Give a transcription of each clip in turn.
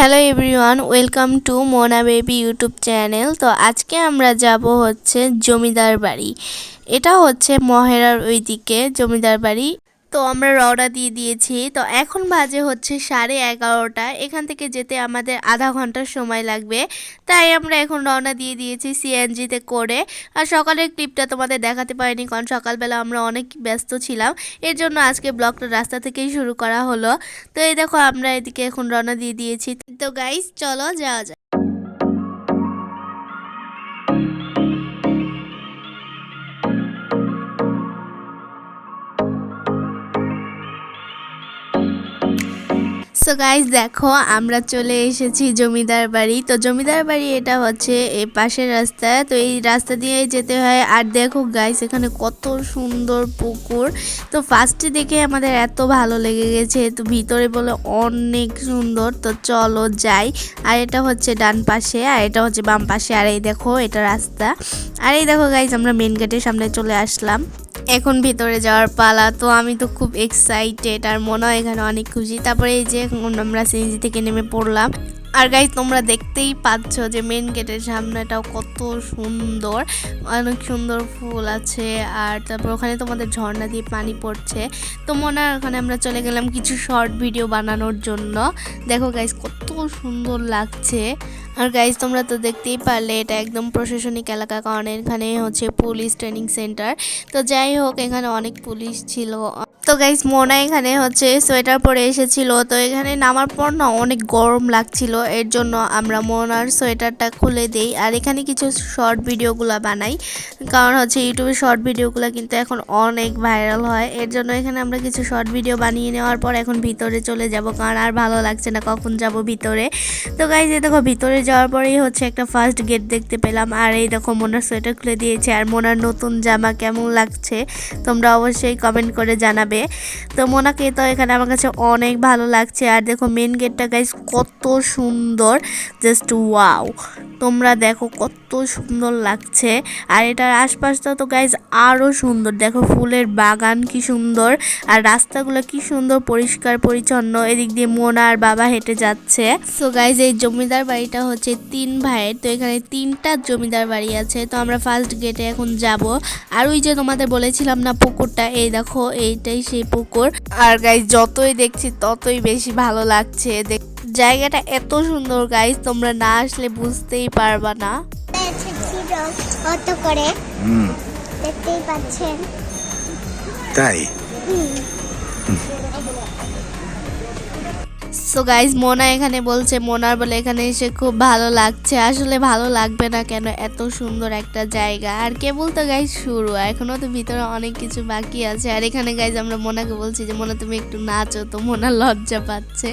Hello everyone, welcome to Mona baby YouTube channel. তো আজকে আমরা যাব হচ্ছে জমিদার বাড়ি। এটা হচ্ছে মহেরার ওইদিকে জমিদার বাড়ি। তো আমরা রওনা দিয়ে দিয়েছি। তো এখন বাজে হচ্ছে 11:30। এখান থেকে যেতে আমাদের আধা ঘন্টার সময় লাগবে। তাই আমরা এখন রওনা দিয়ে দিয়েছি সিএনজিতে করে। আর সকালের ক্লিপটা তোমাদের দেখাতে পারিনি, কারণ সকালবেলা আমরা অনেক ব্যস্ত ছিলাম। এর জন্য আজকে ব্লগটা রাস্তা থেকেই শুরু করা হলো। তো এই দেখো আমরা এদিকে এখন রওনা দিয়ে দিয়েছি। তো গাইস চলো যাওয়া যাক। সো গাইস দেখো আমরা চলে এসেছি জমিদার বাড়ি। তো জমিদার বাড়ি এটা হচ্ছে এই পাশের রাস্তা। তো এই রাস্তা দিয়েই যেতে হয়। আর দেখো গাইস এখানে কত সুন্দর পুকুর। তো ফার্স্টে দেখে আমাদের এত ভালো লেগে গেছে। তো ভিতরে বলে অনেক সুন্দর। তো চলো যাই। আর এটা হচ্ছে ডান পাশে, আর এটা হচ্ছে বাম পাশে। আর এই দেখো এটা রাস্তা। আর এই দেখো গাইস আমরা মেন গেটের সামনে চলে আসলাম। এখন ভিতরে যাওয়ার পালা। তো আমি তো খুব এক্সাইটেড, আর মনে হয় এখানে অনেক খুশি। তারপরে এই যে আমরা সিএনজি থেকে নেমে পড়লাম। আর গাইস তোমরা দেখতেই পাচ্ছ যে মেন গেটের সামনেটাও কত সুন্দর, অনেক সুন্দর ফুল আছে। আর তারপর ওখানে তোমাদের ঝর্ণা দিয়ে পানি পড়ছে। তো মনে হয় ওখানে আমরা চলে গেলাম কিছু শর্ট ভিডিও বানানোর জন্য। দেখো গাইস কত সুন্দর লাগছে। আর গাইস তোমরা তো দেখতেই পারলে এটা একদম প্রশাসনিক এলাকা, কারণ এখানে হচ্ছে পুলিশ ট্রেনিং সেন্টার। তো যাই হোক এখানে অনেক পুলিশ ছিল। তো গাইস মোনা এখানে হচ্ছে সোয়েটার পরে এসেছিল। তো এখানে নামার পর না অনেক গরম লাগছিল, এর জন্য আমরা মোনার সোয়েটারটা খুলে দেই। আর এখানে কিছু শর্ট ভিডিওগুলো বানাই, কারণ হচ্ছে ইউটিউবে শর্ট ভিডিওগুলো কিন্তু এখন অনেক ভাইরাল হয়। এর জন্য এখানে আমরা কিছু শর্ট ভিডিও বানিয়ে নেওয়ার পর এখন ভিতরে চলে যাব, কারণ আর ভালো লাগছে না কখন যাব ভিতরে। তো গাইস এই দেখো ভিতরে যাওয়ার পরেই হচ্ছে একটা ফার্স্ট গেট দেখতে পেলাম। আর এই দেখো মোনার সোয়েটার খুলে দিয়েছে। আর মোনার নতুন জামা কেমন লাগছে তোমরা অবশ্যই কমেন্ট করে জানাবে। তো মোনাকে তো এখানে আমার কাছে অনেক ভালো লাগছে। আর দেখো মেন গেটটা গাইস কত সুন্দর, জাস্ট ওয়াও। তোমরা দেখো কত সুন্দর লাগছে। আর এটার আশপাশটা তো গাইস আরও সুন্দর। দেখো ফুলের বাগান কি সুন্দর, আর রাস্তাগুলো কি সুন্দর পরিষ্কার পরিচ্ছন্ন। এদিক দিয়ে মোনা আর বাবা হেঁটে যাচ্ছে। সো গাইস এই জমিদার বাড়িটা হচ্ছে 3 ভাইয়ের। তো এখানে 3টা জমিদার বাড়ি আছে। তো আমরা ফার্স্ট গেটে এখন যাব। আর ওই যে তোমাদের বলেছিলাম না পুকুরটা, এই দেখো এইটাই সেই পুকুর। আর গাইস যতই দেখছি ততই বেশি ভালো লাগছে। জায়গাটা এত সুন্দর গাইস, তোমরা না আসলে বুঝতেই পারবা না। করে দেখতেই পাচ্ছেন তাই। সো গাইস মোনা এখানে বলছে, মোনার বলে এখানে এসে খুব ভালো লাগছে। আসলে ভালো লাগবে না কেন, এত সুন্দর একটা জায়গা। আর কেবল তো গাইস শুরু, এখনো তো ভিতরে অনেক কিছু বাকি আছে। আর এখানে গাইস আমরা মোনাকে বলছি যে মোনা তুমি একটু নাচো, তো মোনা লজ্জা পাচ্ছে।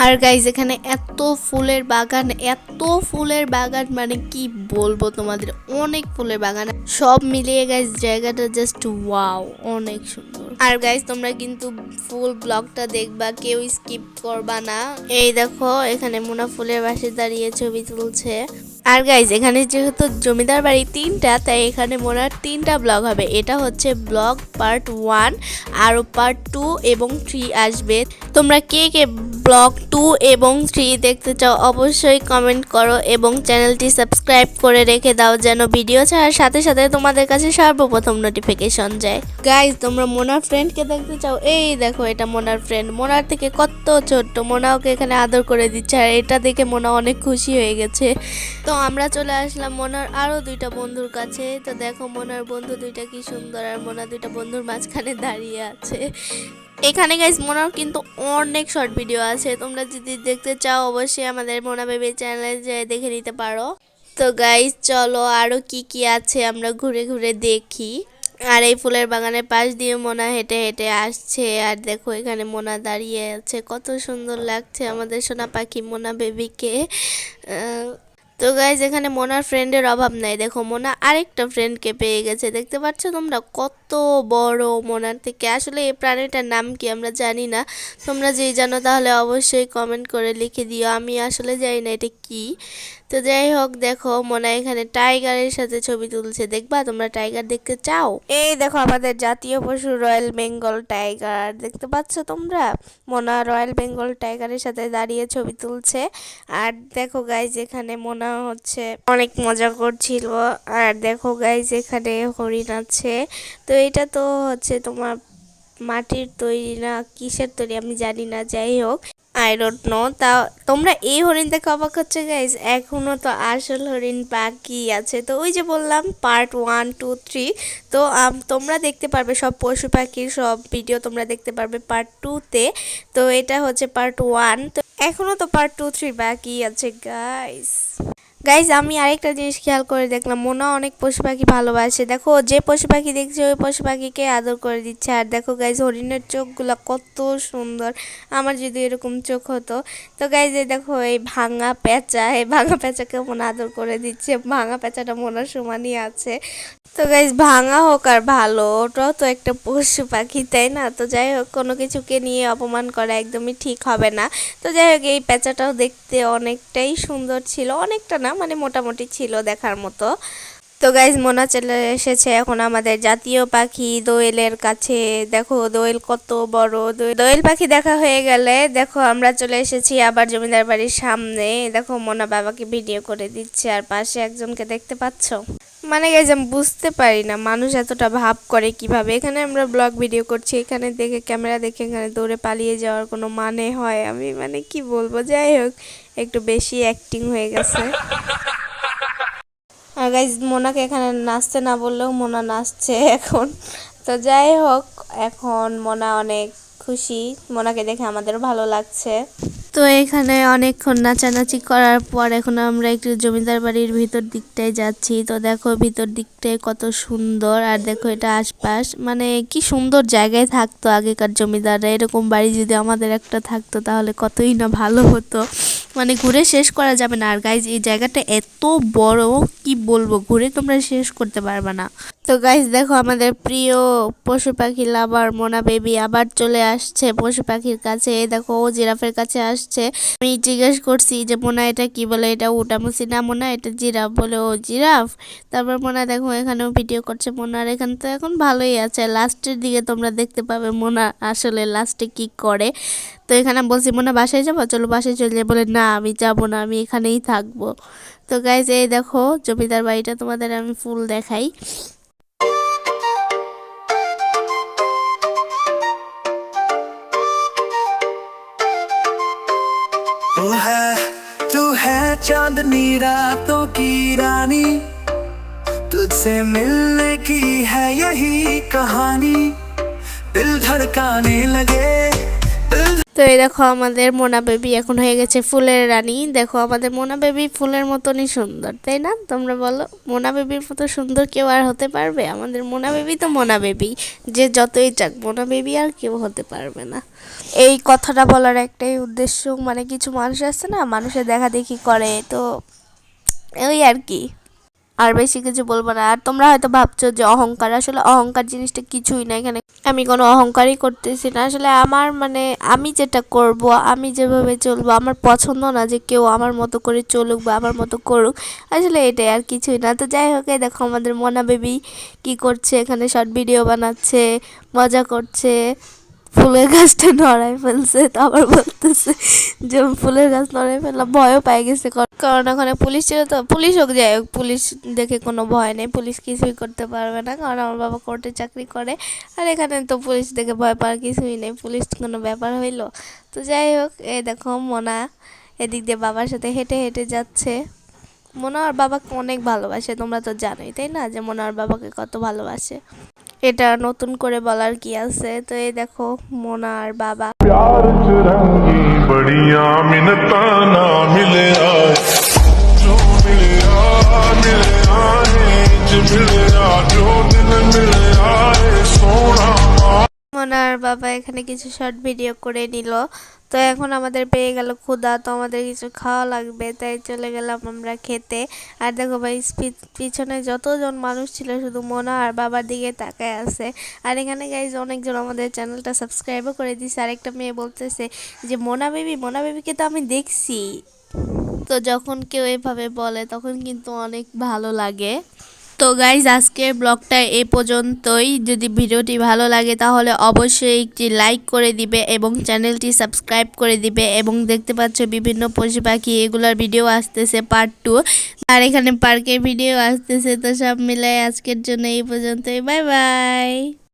আর গাইজ এখানে এত ফুলের বাগান, এত ফুলের বাগান মানে কি বলবো তোমাদের, অনেক ফুলের বাগান। সব মিলিয়ে গাইজ জায়গাটা জাস্ট ওয়াও, অনেক সুন্দর। আর গাইজ তোমরা কিন্তু ফুল ব্লগটা দেখবা, কেউ স্কিপ করবা না। এই দেখো এখানে মোনা ফুলের পাশে দাঁড়িয়ে ছবি তুলছে। আর গাইজ এখানে যেহেতু জমিদার বাড়ি 3টা, তাই এখানে মোনার 3টা ব্লগ হবে। এটা হচ্ছে ব্লগ পার্ট 1, আরও পার্ট 2 এবং 3 আসবে। তোমরা কে কে ব্লগ 2 এবং 3 দেখতে চাও অবশ্যই কমেন্ট করো, এবং চ্যানেলটি সাবস্ক্রাইব করে রেখে দাও, যেন ভিডিও ছাড়ার সাথে সাথে তোমাদের কাছে সর্বপ্রথম নোটিফিকেশন যায়। গাইজ তোমরা মোনার ফ্রেন্ডকে দেখতে চাও, এই দেখো এটা মোনার ফ্রেন্ড, মোনার থেকে কত ছোট্ট। মোনা ওকে এখানে আদর করে দিচ্ছে, আর এটা দেখে মোনা অনেক খুশি হয়ে গেছে। তো আমরা চলে আসলাম মোনার আরও 2টা বন্ধুর কাছে। তো দেখো মোনার বন্ধু 2টা কি সুন্দর, আর মোনা 2টা বন্ধুর মাঝখানে দাঁড়িয়ে আছে। এখানে গাইস মোনার কিন্তু অনেক শর্ট ভিডিও আছে, তোমরা যদি দেখতে চাও অবশ্যই আমাদের মোনা বেবি চ্যানেলে যেয়ে দেখে নিতে পারো। তো গাইস চলো আরও কি কি আছে আমরা ঘুরে ঘুরে দেখি। আর এই ফুলের বাগানের পাশ দিয়ে মোনা হেঁটে হেঁটে আসছে। আর দেখো এখানে মোনা দাঁড়িয়ে আছে, কত সুন্দর লাগছে আমাদের সোনা পাখি মোনা বেবিকে। তো গাইজ এখানে মোনার ফ্রেন্ডের অভাব নাই। দেখো মোনা আরেকটা ফ্রেন্ডকে পেয়ে গেছে, দেখতে পাচ্ছ তোমরা কত বড় মোনার থেকে। আসলে এই প্রাণীটার নাম কি আমরা জানি না, তোমরা যেই জানো তাহলে অবশ্যই কমেন্ট করে লিখে দিও, আমি আসলে জানি না এটা কি। তো যাই হোক, দেখো মোনা এখানে টাইগারের সাথে ছবি তুলছে। দেখবা তোমরা টাইগার দেখতে চাও? এই দেখো আমাদের জাতীয় পশু রয়্যাল বেঙ্গল টাইগার, দেখতে পাচ্ছ তোমরা? মোনা রয়্যাল বেঙ্গল টাইগারের সাথে দাঁড়িয়ে ছবি তুলছে। আর দেখো গাইজ এখানে মোনা হচ্ছে অনেক মজা করছিল। আর দেখো গাইজ এখানে হরিণ আছে। তো এটা তো হচ্ছে তোমার মাটির তৈরি না কিসের তৈরি আমি জানি না, যাই হোক আই ডোন্ট নো। তা তোমরা এই হরিণ দেখে অবাক হচ্ছে গাইজ, এখনো তো আসল হরিণ বাকি আছে। তো ওই যে বললাম পার্ট 1, 2, 3। তো তোমরা দেখতে পারবে সব পশু পাখির সব ভিডিও তোমরা দেখতে পারবে পার্ট 2-তে। তো এটা হচ্ছে পার্ট 1, তো এখনো তো পার্ট 2, 3 বাকি আছে গাইজ। গাইজ আমি আরেকটা জিনিস খেয়াল করে দেখলাম, মোনা অনেক পশু পাখি ভালোবাসে। দেখো যে পশু পাখি দেখছে ওই পশু পাখিকে আদর করে দিচ্ছে। আর দেখো গাইজ হরিণের চোখগুলো কত সুন্দর, আমার যদি এরকম চোখ হতো। তো গাইজ এই দেখো এই ভাঙা পেঁচা, এই ভাঙা পেঁচাকে মোনা আদর করে দিচ্ছে। ভাঙা পেঁচাটা মোনার সমানই আছে। তো গাইজ ভাঙা হোক আর ভালো, ওটাও তো একটা পশু পাখি, তাই না? তো যাই হোক কোনো কিছুকে নিয়ে অপমান করা একদমই ঠিক হবে না। তো যাই হোক এই পেঁচাটাও দেখতে অনেকটাই সুন্দর ছিল, অনেকটা না মানে মোটামুটি ছিল দেখার মতো। তো গাইজ মোনা চলে এসেছে এখন আমাদের জাতীয় পাখি দোয়েলের কাছে। দেখো দোয়েল কত বড়। দোয়েল পাখি দেখা হয়ে গেলে দেখো আমরা চলে এসেছি আবার জমিদার বাড়ির সামনে। দেখো মোনা বাবাকে ভিডিও করে দিচ্ছে আর পাশে একজনকে দেখতে পাচ্ছ। মানে গাইজ আমি বুঝতে পারি না মানুষ এতটা ভাব করে কিভাবে। এখানে আমরা ব্লগ ভিডিও করছি, এখানে দেখে ক্যামেরা দেখে এখানে দৌড়ে পালিয়ে যাওয়ার কোনো মানে হয়? আমি মানে কি বলবো, যাই হোক একটু বেশি অ্যাক্টিং হয়ে গেছে। আর গাইজ মোনাকে এখানে নাচতে না বললেও মোনা নাচছে এখন। তো যাই হোক এখন মোনা অনেক খুশি, মোনাকে দেখে আমাদের ভালো লাগছে। তো এখানে অনেকক্ষণ নাচানাচি করার পর এখন আমরা একটু জমিদার বাড়ির ভিতর দিকটায় যাচ্ছি। তো দেখো ভিতর দিকটায় কত সুন্দর, আর দেখো এটা আশপাশ মানে কি সুন্দর জায়গায় থাকতো আগেকার জমিদাররা। এরকম বাড়ি যদি আমাদের একটা থাকতো তাহলে কতই না ভালো হতো, মানে ঘুরে শেষ করা যাবে না। আর গাইজ এই জায়গাটা এত বড় কি বলবো, ঘুরে তোমরা শেষ করতে পারবে না। তো গাইজ দেখো আমাদের প্রিয় পশু পাখি লাভার মোনা বেবি আবার চলে আসছে পশু পাখির কাছে। দেখো ও জিরাফের কাছে আসছে। আমি জিজ্ঞেস করছি যে মোনা এটা কি বলে, এটা উটামুসি না মোনা, এটা জিরাফ বলে। ও জিরাফ। তারপর মোনা দেখো এখানেও ভিডিও করছে। মোনার এখানে তো এখন ভালোই আছে, লাস্টের দিকে তোমরা দেখতে পাবে মোনা আসলে লাস্টে কি করে। তো এখানে বলছি মোনা বাসায় যাবো, চলো বাসায় চলে যাই। বলে না আমি যাবো না, আমি এখানেই থাকবো। তো গাইজ এই দেখো জমিদার বাড়িটা তোমাদের আমি ফুল দেখাই। तू है चांदनी रातों की रानी, तुझसे मिलने की है यही कहानी, दिल धड़काने लगे। তো এই দেখো আমাদের মোনা বেবি এখন হয়ে গেছে ফুলের রানী। দেখো আমাদের মোনা বেবি ফুলের মতনই সুন্দর, তাই না? তোমরা বলো মোনা বেবির মতো সুন্দর কেউ আর হতে পারবে? আমাদের মোনা বেবি তো মোনা বেবি, যে যতই চাক মোনা বেবি আর কেউ হতে পারবে না। এই কথাটা বলার একটাই উদ্দেশ্য, মানে কিছু মানুষ আছে না মানুষের দেখা দেখি করে, তো ওই আর কি, আর বেশি কিছু বলবো না। আর তোমরা হয়তো ভাবছো যে অহংকার, আসলে অহংকার জিনিসটা কিছুই না। এখানে আমি কোনো অহংকারই করতেছি না। আসলে আমার মানে আমি যেটা করব, আমি যেভাবে চলবো, আমার পছন্দ না যে কেউ আমার মতো করে চলুক বা আমার মতো করুক। আসলে এটাই, আর কিছুই না। তো যাই হোক এই দেখো আমাদের মোনা বেবি কি করছে, এখানে শর্ট ভিডিও বানাচ্ছে, মজা করছে। ফুলের গাছটা নড়াই ফেলছে, তো আবার বলতেছে যে ফুলের গাছ নড়াই ফেললাম, ভয়ও পাই গেছে। কারণ ওখানে পুলিশ ছিল, তো পুলিশ হোক যাই হোক পুলিশ দেখে কোনো ভয় নেই, পুলিশ কিছুই করতে পারবে না, কারণ আমার বাবা কোর্টে চাকরি করে। আর এখানে তো পুলিশ দেখে ভয় পাওয়ার কিছুই নেই, পুলিশ কোনো ব্যাপার হইলো। তো যাই হোক এই দেখো মোনা এদিক দিয়ে বাবার সাথে হেঁটে হেঁটে যাচ্ছে। মোনা আর বাবাকে অনেক ভালোবাসে, তোমরা তো জানোই তাই না যে মোনা আর বাবাকে কত ভালোবাসে। এটা নতুন করে বলার কি আছে। তো এই দেখো মোনা আর বাবা। प्यार च रंगी बड़िया मिन्नता ना मिले आए, जो मिले आए ज मिले जो दिल मिले आए सोना। মোনার বাবা এখানে কিছু শর্ট ভিডিও করে নিল। তো এখন আমাদের পেয়ে গেল ক্ষুধা, তো আমাদের কিছু খাওয়া লাগবে, তাই চলে গেলাম আমরা খেতে। আর দেখো ভাই পিছনে যতজন মানুষ ছিল শুধু মোনা আর বাবার দিকে তাকায় আছে। আর এখানে গাইজ অনেকজন আমাদের চ্যানেলটা সাবস্ক্রাইবও করে দিছে। আরেকটা মেয়ে বলতেছে যে মোনা বেবিকে তো আমি দেখছি। তো যখন কেউ এভাবে বলে তখন কিন্তু অনেক ভালো লাগে। তো গাইজ আজকের ব্লগটা এ পর্যন্তই। যদি ভিডিওটি ভালো লাগে তাহলে অবশ্যই একটি লাইক করে দিবে এবং চ্যানেলটি সাবস্ক্রাইব করে দিবে। এবং দেখতে পাচ্ছ বিভিন্ন পশু পাখি, এগুলোর ভিডিও আসতেছে পার্ট 2, আর এখানে পার্কের ভিডিও আসতেছে। তো সব মিলাই আজকের জন্য এই পর্যন্তই। Bye bye.